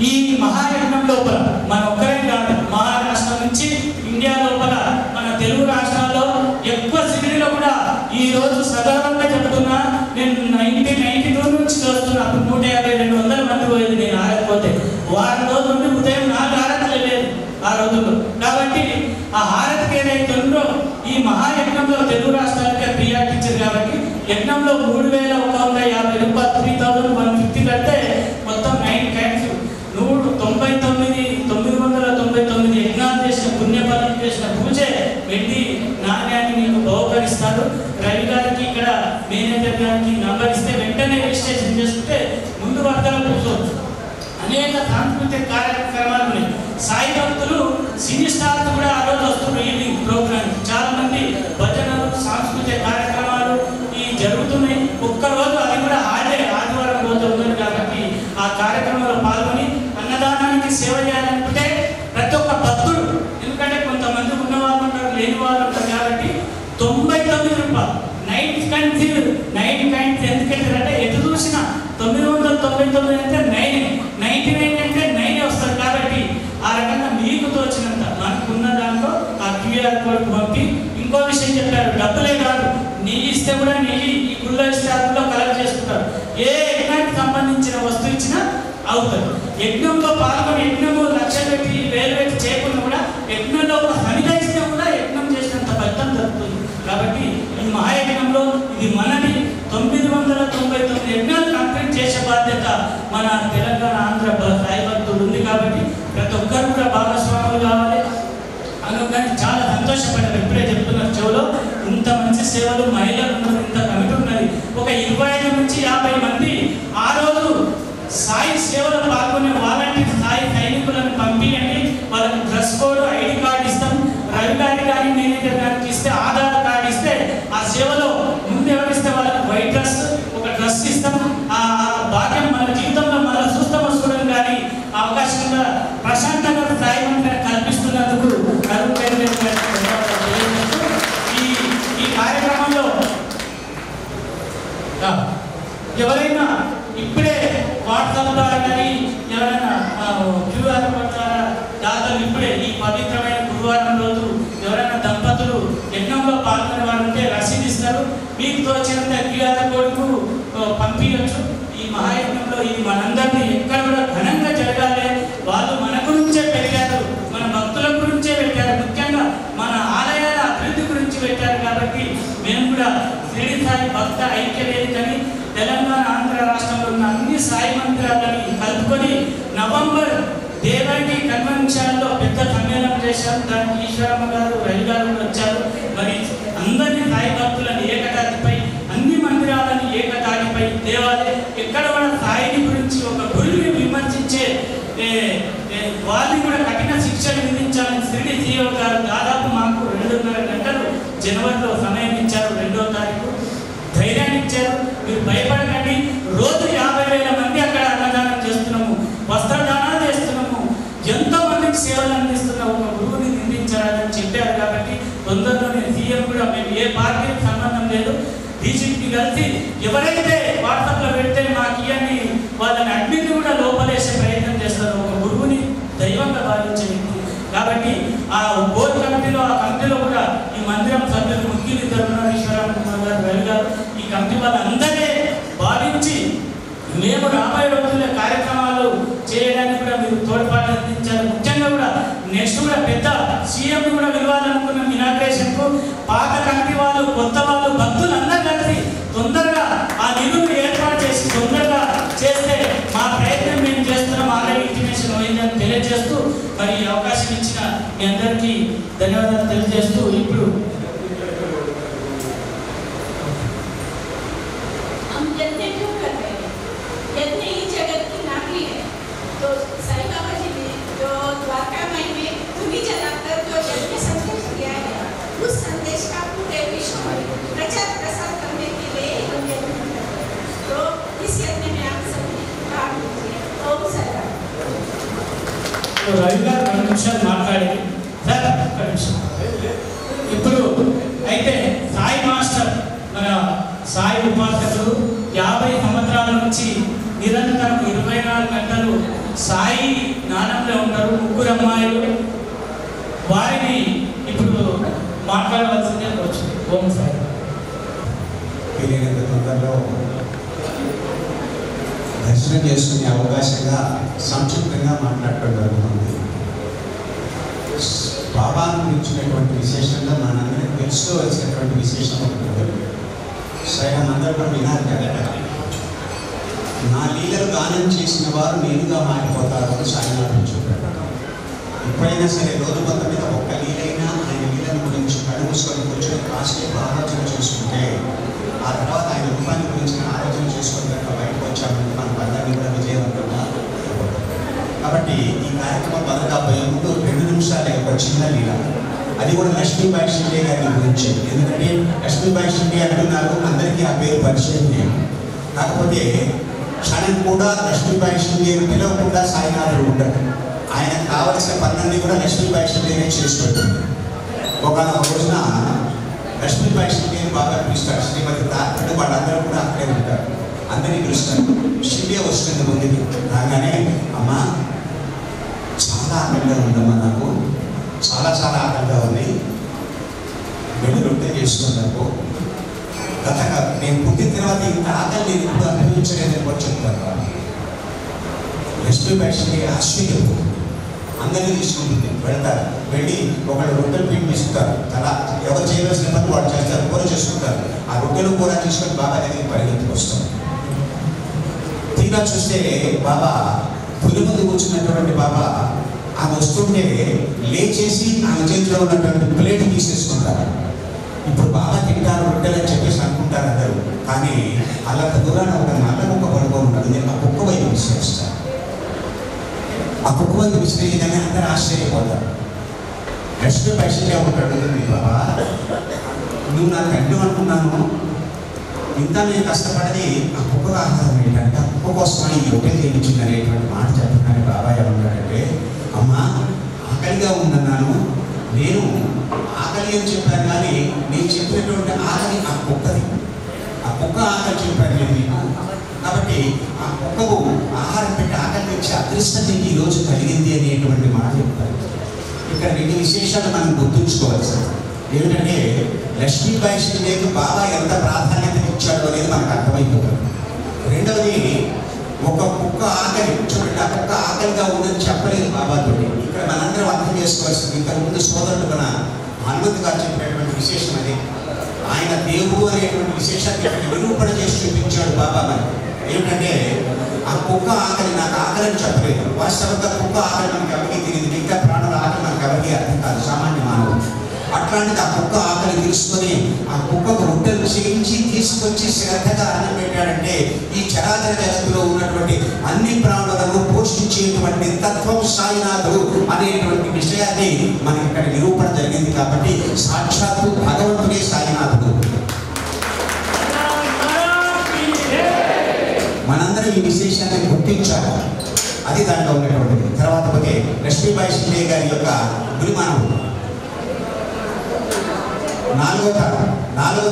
ఈ మహాయజ్ఞం లోపల మన ఒక్కరే కాదు, మహారాష్ట్ర నుంచి ఇండియా లోపల మన తెలుగు రాష్ట్రాల్లో ఎక్కువ సిటీలో కూడా ఈ రోజు సగర్వంగా చెప్తున్నా. నేను 1992 నుంచి చూస్తున్నా. అప్పుడు 150-200 మంది పోయేది నేను ఆరకపోతే. వారం రోజు నుండి ఉదయం 4 హారతులు లేదు ఆ రోజుల్లో. కాబట్టి ఆ హారతికి ఏదైతే ఉందో ఈ మహాయజ్ఞంలో తెలుగు రాష్ట్రాలకే ప్రియారిటీ ఇచ్చారు కాబట్టి యజ్ఞంలో 3,150 రూపాయలు 3,150 కడితే మొత్తం 9 క్యాన్స్ 999 యజ్ఞాలు చేసిన పుణ్యఫలం చేసిన పూజే వెండి నాణ్యాన్ని మీకు బహుకరిస్తారు. రవి గారికి ఇక్కడ మేనేజర్ గారికి నంబర్ ఇస్తే వెంటనే రిజిస్ట్రేషన్ చేసుకుంటే ముందు వర్తలు కూర్చోవచ్చు. అనేక సాంస్కృతిక కార్యక్రమాలు ఉన్నాయి. సాయి భక్తులు సినీ స్టార్స్ కూడా ఆ రోజు వస్తున్నారు. ఈవినింగ్ ప్రోగ్రామ్ చాలా మంది భజనలు సాంస్కృతిక కార్యక్రమాలు ఈ జరుగుతున్నాయి. ఒక్కరోజు అది కూడా ఆదివారం రోజు ఉంది కాబట్టి ఆ కార్యక్రమంలో పాల్గొని అన్నదానానికి సేవ చేయాలనుకుంటే ప్రతి ఒక్క భక్తుడు, ఎందుకంటే కొంతమంది ఉన్న వాళ్ళు ఉంటారు, లేని వాళ్ళు ఉంటారు కాబట్టి 99 రూపాయలు 9 కైండ్స్ ఎందుకంటే ఎటు చూసినా 999 అంటే 99 అంటే 9 వస్తారు కాబట్టి ఆ రకంగా మీకు తోచినంత మనకున్న దాంట్లో ఆ QR కోడ్ పంపి. ఇంకో విషయం చెప్పారు, డబ్బులే కాదు, నెయ్యి ఇస్తే కూడా నెయ్యి ఈ గుళ్ళో ఇస్తే అందులో కలెక్ట్ చేసుకుంటారు. ఏ యజ్ఞానికి సంబంధించిన వస్తువు ఇచ్చినా అవుతారు. యజ్ఞంలో పాల్గొని యజ్ఞము లక్షలు పెట్టి 1000 పెట్టి చేయకుండా కూడా యజ్ఞంలో ఒక సమిత ఇస్తే కూడా యజ్ఞం చేసినంత ఫలితం జరుగుతుంది. కాబట్టి ఈ మహాయజ్ఞంలో ఇది మనది 999 యజ్ఞాలు కంప్లీట్ చేసే బాధ్యత మన తెలంగాణ ఆంధ్ర సాయి భక్తులు ఉంది కాబట్టి ప్రతి ఒక్కరు కూడా భాగస్వాములు కావాలి. అందుకని చాలా సంతోషపడ్డారు. ఇప్పుడే చెప్తున్నారు చెవులో ఇంత మంచి సేవలు మహిళలు ఉన్నారు, ఇంత కమిటీ ఉన్నది. ఒక 25 నుంచి 50 మంది ఆ రోజు సాయి సేవలో పాల్గొనే వాలంటీర్ సాయి సైనికులను పంపియండి. వాళ్ళకి డ్రెస్ కోడ్ ID కార్డు ఇస్తాం. రవి గారి కానీ మేనేజర్ గారికి ఇస్తే ఆధార్ కార్డు ఇస్తే ఆ సేవలో ముందు ఎవరిస్తే వాళ్ళకి వైట్ డ్రెస్ ఒక డ్రెస్ ఇస్తాం. ఆ భాగ్యం మన జీవితంలో మనం చూస్తాం వస్తుందని కానీ అవకాశంగా ప్రశాంతంగా సాయి మందిని కల్పిస్తున్నందుకు ఈ కార్యక్రమంలో ఎవరైనా ఇప్పుడే వాట్సాప్ ద్వారా కానీ ఎవరైనా QR కోడ్ ద్వారా దాతలు ఇప్పుడే ఈ పవిత్రమైన గురువారం రోజు ఎవరైనా దంపతులు యజ్ఞంలో పాల్గొనే వారు ఉంటే రసీదు ఇస్తారు. మీకు తోచినంత QR కోడ్కు పంపించవచ్చు. ఈ మహాయజ్ఞంలో ఇది మనందరినీ ఎక్కడ కూడా ఘనంగా జరగాలి. వాళ్ళు మన గురించే పెట్టారు, మన భక్తుల గురించే పెట్టారు, ముఖ్యంగా మన ఆలయాల అభివృద్ధి గురించి పెట్టారు. కాబట్టి మేము కూడా శ్రీడి సాయి భక్త ఐక్య వేదికని తెలంగాణ ఆంధ్ర రాష్ట్రంలో ఉన్న అన్ని సాయి మందిరాలని కలుపుకొని నవంబర్ దేవాంగి కన్వెన్షన్లో పెద్ద సమ్మేళనం చేశారు. దానికి ఈశ్వరమ్మ గారు రవి గారు వచ్చారు. మరి అందరినీ సాయి భక్తులను ఏకతాటిపై అన్ని మందిరాలను ఏకతాటిపై తేవాలి. ఎక్కడ కూడా సాయిని గురించి ఒక గురువుని విమర్శించే వాళ్ళని కూడా కఠిన శిక్షలు విధించాలని శ్రీడి CEO గారు దాదాపు మాకు 2.5 గంటలు జనవరిలో సమయం ఇచ్చారు. 2వ తారీఖు ధైర్యాన్ని ఇచ్చారు. మీరు భయపడకండి, రోజు 50,000 మంది అక్కడ అన్నదానం చేస్తున్నాము, వస్త్రదానాలు చేస్తున్నాము, ఎంతో మందికి సేవలు అందిస్తున్న ఒక గురువుని నిందించాలని చెప్పారు. కాబట్టి తొందరలోనే సీఎం కూడా మేము ఏ పార్టీకి సంబంధం లేదు, బీజేపీకి కలిసి ఎవరైతే వాట్సాప్లో పెడితే మాకు ఇవన్నీ వాళ్ళని అడ్మిట్ కూడా లోపలేసే ప్రయత్నం చేస్తారు. ఒక గురువుని దైవంగా భావించే వ్యక్తి కాబట్టి ఆ బోర్డు కమిటీలో ఆ కమిటీలో కూడా ఈ మందిరం సభ్యులు ముఖ్యులు తరఫున ఈశ్వరమ్మ కుమార్ గారు రవి గారు ఈ కమిటీ వాళ్ళందరినీ భావించి మేము రాబోయే రోజుల్లో కార్యక్రమాలు చేయడానికి కూడా మీరు తోడ్పాటు అందించారు. ముఖ్యంగా కూడా నెక్స్ట్ కూడా పెద్ద సీఎం కూడా పిలవాలనుకున్నాం ఇనాగ్రేషన్కు. పాత కమిటీ వాళ్ళు కొత్త వాళ్ళు భక్తులు అందరూ కలిసి తొందరగా ఆ నిధులు ఏర్పాటు చేసి తొందరగా చేస్తే మా ప్రయత్నం మేము చేస్తున్నాం. ఆల్రెడీ ఇంటిమేషన్ అయిందని తెలియజేస్తూ మరి అవకాశం ఇచ్చిన మీ అందరికీ ధన్యవాదాలు తెలియజేస్తూ ఇప్పుడు साईं बाबा जी ने जो द्वारका माई में धुनी जलाकर जो यज्ञ संस्कार ఇప్పుడు అయితే సాయి మాస్టర్ మన సాయి ఉపాసకులు 50 సంవత్సరాల నుంచి నిరంతరం 24 గంటలు సాయి జ్ఞానంలో ఉంటారు. 3 అమ్మాయిలు. వారిని ఇప్పుడు మాట్లాడవలసిందే వచ్చింది. ఓం సాయి. తొందరలో దర్శనం చేసుకునే అవకాశంగా సంక్షిప్తంగా మాట్లాడటం జరుగుతుంది. బాబాను గురించినటువంటి విశేషంగా మనందరికీ తెలుసుకోవాల్సినటువంటి విశేషం ఉంటుంది. స్వయం అందరూ కూడా వినాలి కదా. నా లీలలు గానం చేసిన వారు నేనుగా మారిపోతారు అని సాయినాథుడు చెప్పాడు. ఎప్పుడైనా సరే రోజు మొత్తం మీద ఒక్క లీలైనా ఆయన లీలను గురించి కడుగుసుకొని కూర్చొని కాసేపు ఆలోచన చేసుకుంటే ఆ తర్వాత ఆయన రూపాన్ని గురించి ఆలోచన చేసుకుని కనుక బయటకు వచ్చామంటే మన పనులన్నీ కూడా విజయవంతంగా. కాబట్టి ఈ కార్యక్రమం మొదలుపోయే ముందు 2 నిమిషాల ఒక చిన్న లీల, అది కూడా లక్ష్మీబాయి షిండే గారి గురించి. ఎందుకంటే లక్ష్మీబాయి షిండే అంటున్నారు, అందరికీ ఆ పేరు పరిచయం లేదు. కాకపోతే క్షణం కూడా లక్ష్మీబాయి షిండేని పిలవకుండా సాయినాథుడు ఉంటాడు. ఆయనకు కావలసిన పనులన్నీ కూడా లక్ష్మీబాయి షిండేనే చేసి పెడుతుంది. ఒకనొక రోజున లక్ష్మీబాయి షిండేని బాగా పిలుస్తాడు. శ్రీమతి తాత్పడి వాళ్ళందరూ కూడా అక్కడే ఉంటారు. అందరినీ పిలుస్తారు. షిండే వస్తుంది ముందుకి రాగానే, అమ్మా చాలా ఆకలిగా ఉందమ్మా, నాకు చాలా చాలా ఆకలిగా ఉంది, వెళ్ళి రొట్టె చేసుకున్నాకు. గతంగా నేను పుట్టిన తర్వాత ఇంత ఆకలి నేను ఇప్పుడు అనుభవించలేదని కూడా చెప్తాను. లక్ష్మీబాయి షిండే ఆశ్చర్యపోతుంది. అందరినీ తీసుకుంటుంది. వెళ్తారు. వెళ్ళి ఒకళ్ళు రొట్టెలు పిండి తీసుకుంటారు. అలా ఎవరు చేయవలసిన పని వాళ్ళు చేస్తారు. కూర చేసుకుంటారు. ఆ రొట్టెలు కూర తీసుకొని బాబా దగ్గరికి పరిగెత్తుకు వస్తాం. తీరా చూస్తే బాబా పులి ముందు కూర్చున్నటువంటి బాబా ఆమె వస్తుంటే లేచేసి ఆమె చేతిలో ఉన్నటువంటి ప్లేట్ తీసేసుకుంటారు. ఇప్పుడు బాబా తింటారు రొట్టెలు అని చెప్పేసి అనుకుంటారు అందరూ. కానీ అలాంటి దూరాన్ని ఒక నల్ల కుక్క పడుకొని ఉంటుంది. నేను ఆ కుక్క వైపు విసిరేస్తాను. ఆ కుక్క వైపు విసిరేయగానే అందరూ ఆశ్చర్యపోతారు. లక్ష్మీబాయి షిండే ఉంటాడు, బాబా నువ్వు నాకు అడ్డు అనుకున్నాను, ఇంత నేను కష్టపడది ఆ కుక్క ఆహారం ఏంటంటే ఆ కుక్క కోసం ఈ రొట్టెలు చేయించింది అనేటువంటి మాట చెప్తున్నాను. బాబా ఏమన్నాడంటే, అమ్మా ఆకలిగా ఉందన్నాను, నేను ఆకలి అని చెప్పాను, కానీ నేను చెప్పినటువంటి ఆకలి ఆ కుక్కది. ఆ కుక్క ఆకలి చెప్పాను నేను మీకు. కాబట్టి ఆ కుక్కకు ఆహారం పెట్టి ఆకలి తెచ్చి అదృష్టం నీకు ఈరోజు కలిగింది అనేటువంటి మాట చెప్తారు. ఇక్కడ 2 విశేషాలు మనం గుర్తుంచుకోవాల్సి ఏమిటంటే, లక్ష్మీబాయి షిండేకి బాబా ఎంత ప్రాధాన్యత ఇచ్చాడు అనేది మనకు అర్థమైపోతుంది. రెండవది, ఒక కుక్క ఆకలి చూడండి, ఆ కుక్క ఆకలిగా ఉందని చెప్పలేదు బాబాతో. ఇక్కడ మనందరం అర్థం చేసుకోవాల్సింది, ఇంతకుముందు సోదరుడు మన హనుమంత్ గారు చెప్పినటువంటి విశేషం అది. ఆయన దేవుడు అనేటువంటి విశేషాన్ని నిరూపణ చేసి చూపించాడు బాబా మనకి. ఏమిటంటే, ఆ కుక్క ఆకలి నాకు ఆకలి అని చెప్పలేదు. వాస్తవంగా కుక్క ఆకలి మనకి ఎవరికి తెలియదు. మిగతా ప్రాణుల ఆకలి మనకి ఎవరికి అర్థం కాదు, సామాన్య మానవుడు. అట్లాంటిది ఆ కుక్క ఆకలి తీసుకొని ఆ కుక్కకు రొట్టెలు చేయించి తీసుకొచ్చి శ్రద్ధగా అన్నం పెట్టాడంటే, ఈ చరాచర జగత్తులో ఉన్నటువంటి అన్ని ప్రాణులను పోషించేటువంటి తత్వం సాయినాథుడు అనేటువంటి విషయాన్ని మనకి ఇక్కడ నిరూపణ జరిగింది. కాబట్టి సాక్షాత్తు భగవంతుడే సాయినాథుడు. మనందరం ఈ విశేషాన్ని గుర్తించాలి. అది దాంట్లో ఉన్నటువంటిది. తర్వాత పోతే లక్ష్మీబాయి షిండే గారి యొక్క గురిమానవుడు 4వ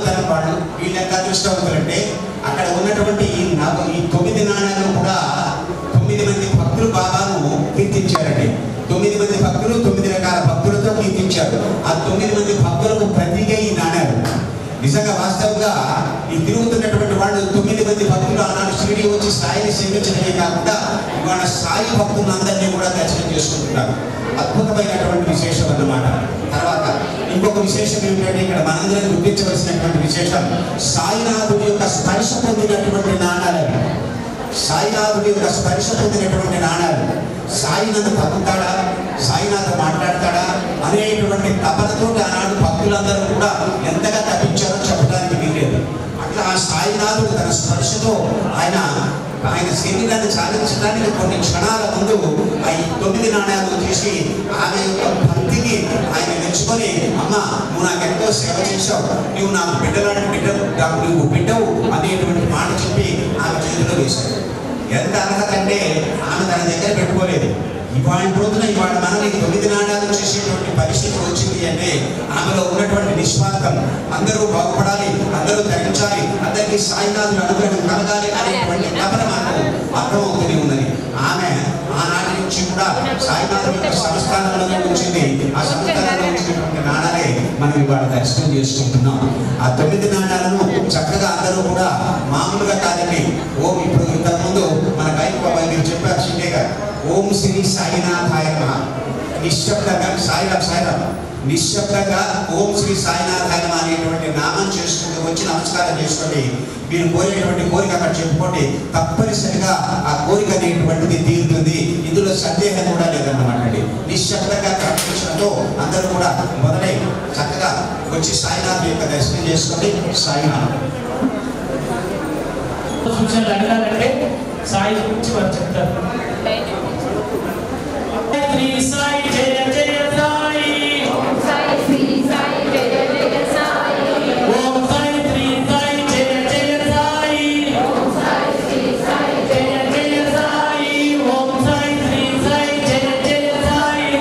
తరం వాళ్ళు. వీళ్ళు ఎంత అదృష్టవంతులంటే, అక్కడ ఉన్నటువంటి ఈ 9 నాణ్యాలు కూడా 9 మంది భక్తులు బాబాను కీర్తించారండి. 9 మంది భక్తులు 9 రకాల భక్తులతో కీర్తించారు. ఆ 9 మంది భక్తులకు ప్రతిగా ఈ నాణ్యాలు. నిజంగా వాస్తవంగా ఈ తిరుగుతున్నటువంటి వాళ్ళు 9 మంది భక్తులు ఆనాడు షిరిడి వచ్చి సాయిని సేవించడమే కాకుండా ఇవాళ సాయి భక్తులందరినీ కూడా దర్శనం చేసుకుంటున్నారు. అద్భుతమైనటువంటి విశేషం అన్నమాట. తర్వాత ఇంకొక విశేషం ఏమిటంటే, ఇక్కడ మనందరం గుర్తించవలసినటువంటి విశేషం, సాయినాథుడి యొక్క స్పర్శ పొందినటువంటి నాణాలు. సాయినాథుడి యొక్క స్పర్శ పొందినటువంటి నాణాలు. సాయినాథ్ పలుకుతాడా, సాయినాథ్ మాట్లాడతాడా అనేటువంటి తపనతో ఆనాడు భక్తులందరూ కూడా ఎంతగా తప్పించారో చెప్పడానికి వీలేదు. అట్లా ఆ సాయినాథుడు తన స్పర్శతో ఆయన శరీరాన్ని సాధించడానికి కొన్ని క్షణాల ముందు ఆ 9 నాణ్యాలు తీసి ఆమె యొక్క భక్తికి ఆయన మెచ్చుకొని, అమ్మ నువ్వు నాకు ఎంతో సేవ చేశావు, నువ్వు నాకు నువ్వు బిడ్డవు అనేటువంటి మాట చెప్పి ఆమె చేతిలో వేశాడు. ఎంత అర్హత అంటే, ఆమె తన దగ్గర పెట్టుకోలేదు. ఇవాళ రోజున ఇవాళ మనం ఈ 9 నాణాలు చేసేటువంటి పరిస్థితి వచ్చింది అంటే ఆమెలో ఉన్నటువంటి నిస్వార్థం, అందరూ బాగుపడాలి, అందరూ తగ్గించాలి, అందరికీ సాయినాథుల అనుగ్రహం కలగాలి అనేటువంటి తపన మనకు అర్థమవుతూనే ఉన్నది. ఆమె ఆనాటి నుంచి కూడా సాయినాథుల యొక్క సంస్థానంలో ఉంచింది. ఆ సంస్థానంలో ఉంచినటువంటి నాణాలే మనం ఇవాళ దర్శనం చేసుకుంటున్నాం. ఆ 9 నాణాలను చక్కగా అందరూ కూడా మామూలుగా కాదండి. ఓం ఇప్పుడు ఇంతకుముందు మన గాయకు బాబాయ్ మీరు చెప్పారు షిండే గారు, ఓం శ్రీ సాయినాథాయ నమః నిశ్శబ్దంగా సాయిరామ్ నిశ్శబ్దంగా ఓం శ్రీ సాయినాథాయ నమః అనేటువంటి నామం చేసుకుంటూ వచ్చి నమస్కారం చేసుకోండి. మీరు కోరేటువంటి కోరిక అక్కడ చెప్పుకోండి, తప్పనిసరిగా ఆ కోరిక అనేటువంటిది తీరుతుంది. ఇందులో సందేహం కూడా లేదన్నమాట అండి. నిశ్శబ్దంగా క్రమశిక్షణతో అందరూ కూడా మొదలై చక్కగా వచ్చి సాయినాథ్ యొక్క దర్శనం చేసుకోండి. సాయినాథ్ సూచనలు అడగాలంటే సాయి గురించి వారు చెప్తారు. శ్రీ సాయి జయ జయ సాయి, ఓం సాయి శ్రీ సాయి జయ జయ సాయి, ఓం సాయి శ్రీ సాయి జయ జయ సాయి, ఓం సాయి శ్రీ సాయి జయ జయ సాయి, ఓం సాయి శ్రీ సాయి జయ జయ సాయి,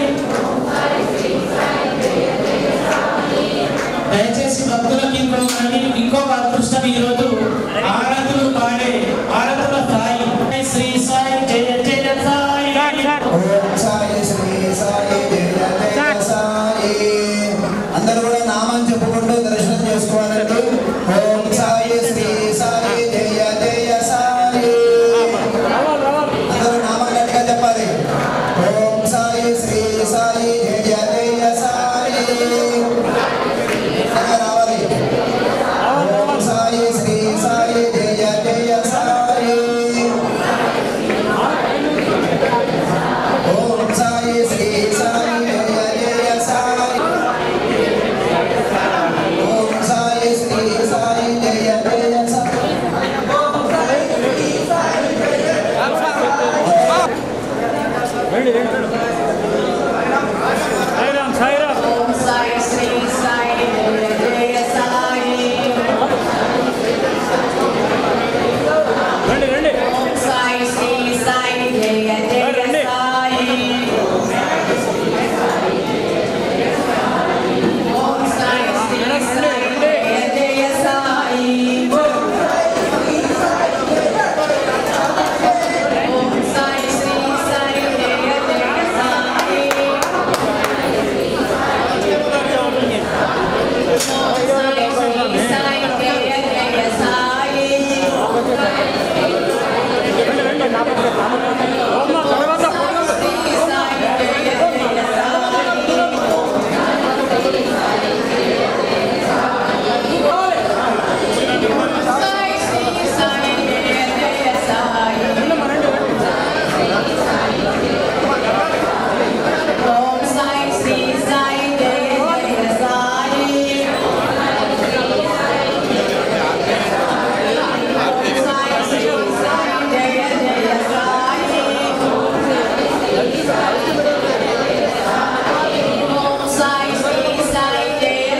ఓం సాయి శ్రీ సాయి జయ జయ సాయి. దయచేసి భక్తులకి ఇంకో అదృష్టం ఈరోజు ఆరాధనలు పాడే ఆరాధన సాయి శ్రీ సాయి జయ జయ సాయి, ఓం సాయి శ్రీ సాయి జయ జయ సాయి. అందరూ కూడా నామం చెప్పుకుంటూ దర్శనం చేసుకోవాలండి. ఓం సాయి శ్రీ సాయి జయ జయ సాయి. అందరూ నామం గట్టిగా చెప్పాలి. ఓం సాయి శ్రీ సాయి జయ జయ సాయి. రావాలి. ఓం సాయి శ్రీ సాయి జయ జయ సాయి. ఓం సాయి శ్రీ సాయి జయ జయ సాయి. ఓం సాయి శ్రీ సాయి జయ జయ సాయి. ఓం సాయి శ్రీ సాయి జయ జయ సాయి, ఓం సాయి శ్రీ సాయి జయ జయ సాయి, ఓం సాయి శ్రీ సాయి జయ జయ సాయి, ఓం సాయి శ్రీ సాయి జయ జయ సాయి,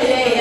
జయ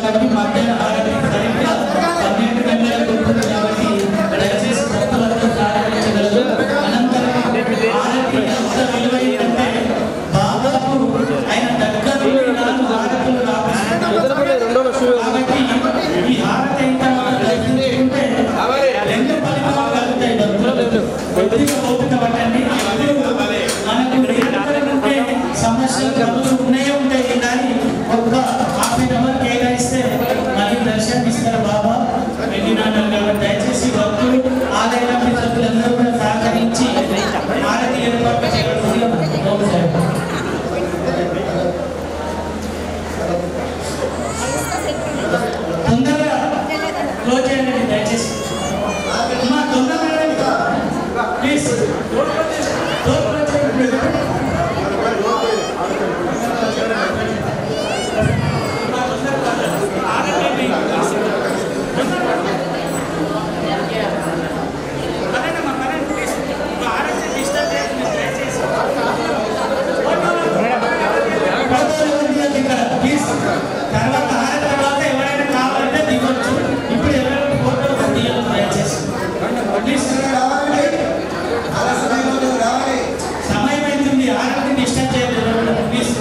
కాబట్టి మధ్యాహ్న హారతి సరిగ్గా 12 గంటలకు ఉంటుంది కాబట్టి దయచేసి భక్తులందరూ సహకరించగలరు. అనంతరం హారతి ఎంత విలువైందంటే బాబాకు ఆయన దగ్గర నుండి 4 హారతులు కాబట్టి ఈ హారతి అయితే మనం దర్శించుకుంటే 2 ఫలితాలు కలుగుతాయి. భక్తులకు కొద్దిగా ఓపిక పట్టండి. మనకు ఉంటే సమస్యలు పనులు ఉంటాయి కానీ ఒక్క ½ గంట కేటాయిస్తే మళ్ళీ దర్శనం ఇస్తారు బాబా వెళ్ళినాడు కాబట్టి దయచేసి భక్తులు ఆలయ కమిటీ సభ్యులందరూ కూడా సహకరించి హారతి ఏర్పాటు చేయవలసిందిగా తొందరగా క్లోజ్ చేయండి దయచేసి. అమ్మా తొందరగా ప్లీజ్ తర్వాత తర్వాత ఎవరైనా కావాలంటే దిగొచ్చు. ఇప్పుడు ఎవరైనా ఫోటో దిగొచ్చు దయచేసి. సమయం అవుతుంది. ఆరోగ్యం డిస్టర్బ్ చేయలేదు ప్లీజ్.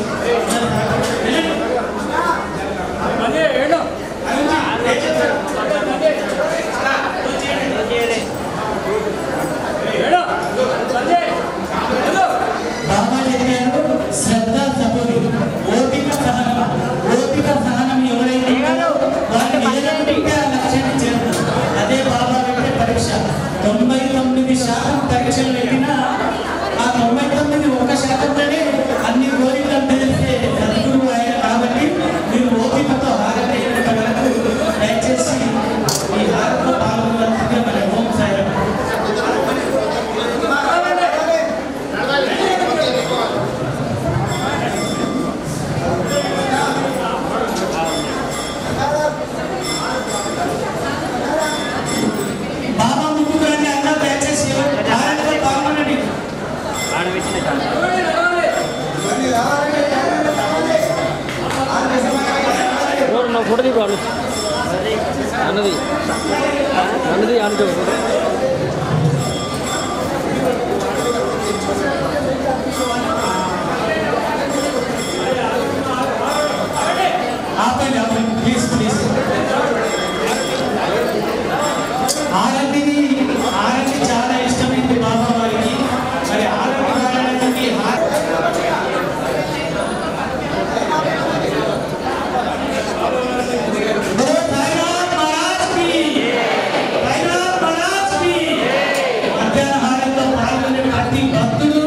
బాబా చెప్పారు శ్రద్ధ సబురు ఓపిక సహనం ఎవరైతే వారిని ఏదైనా లక్ష్యాన్ని చేరుతారు. అదే బాబా పెట్టే పరీక్ష. 99% పరీక్షలు పెట్టినా ఆ 99% అన్ని కోరికలు తెలిస్తే సద్గురువు ఆయన కాబట్టి మీరు ఓపికతో హారతి అయినంత వరకు దయచేసి ఈ హారతిలో పాల్గొనాల్సిందే మన ఓం సాయిరాం. బాబా ముందుకు రండి అందరూ దయచేసి హారతిలో పాల్గొనండి. ఫోటో తీసుకోవాలి అన్నది అనుకో ఆపండి ప్లీజ్ ప్లీజ్. ఆరతి చాలా ఇష్టమైంది బాబా వారికి. మరి ఆరతి వాడడానికి మధ్యాహ్న హారతిలో పాల్గొనే ప్రతి భక్తుడు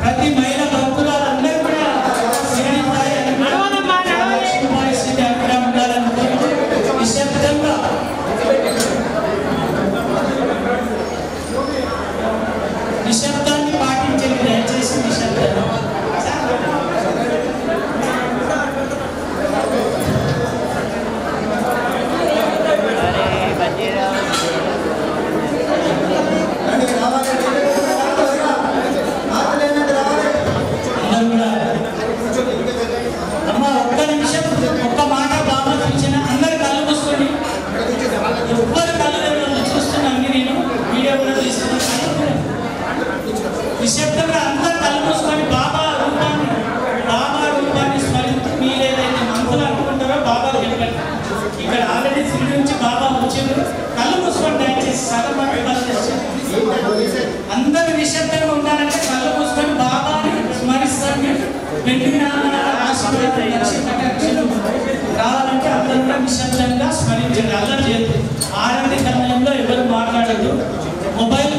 ప్రతి మహిళ భక్తులందరూ కూడా స్థితి అక్కడ ఉండాలనుకుంటూ నిశ్శబ్దంగా నిశ్శబ్దాన్ని పాటించండి దయచేసి. నిశ్శబ్దం అమ్మ ఒక్క నిమిషం ఒక్క మాట బాబా చూసిన అందరు కళ్ళు మూసుకోండి. ఎవ్వరు కళ్ళు చూస్తున్నాను నేను వీడియో కూడా తీసుకున్నాను. నిశ్శబ్దంగా అందరు కళ్ళు మూసుకొని బాబా రూపాన్ని స్మరిస్తూ మీరేదైతే మనసులో అనుకుంటారో బాబా చెప్పండి. ఇక్కడ ఆల్రెడీ శ్రీ నుంచి బాబా వచ్చారు. కళ్ళు మూసుకొని దయచేసి సగం అందరు నిశ్శబ్దంగా ఉండాలంటే కళ్ళు మూసుకొని బాబాని స్మరిస్తాను. వెంటనే రావాలంటే అందరూ కూడా నిశ్శబ్దంగా స్మరించండి. అల్లరి చేయదు. ఆరతి సమయంలో ఎవరు మాట్లాడదు. మొబైల్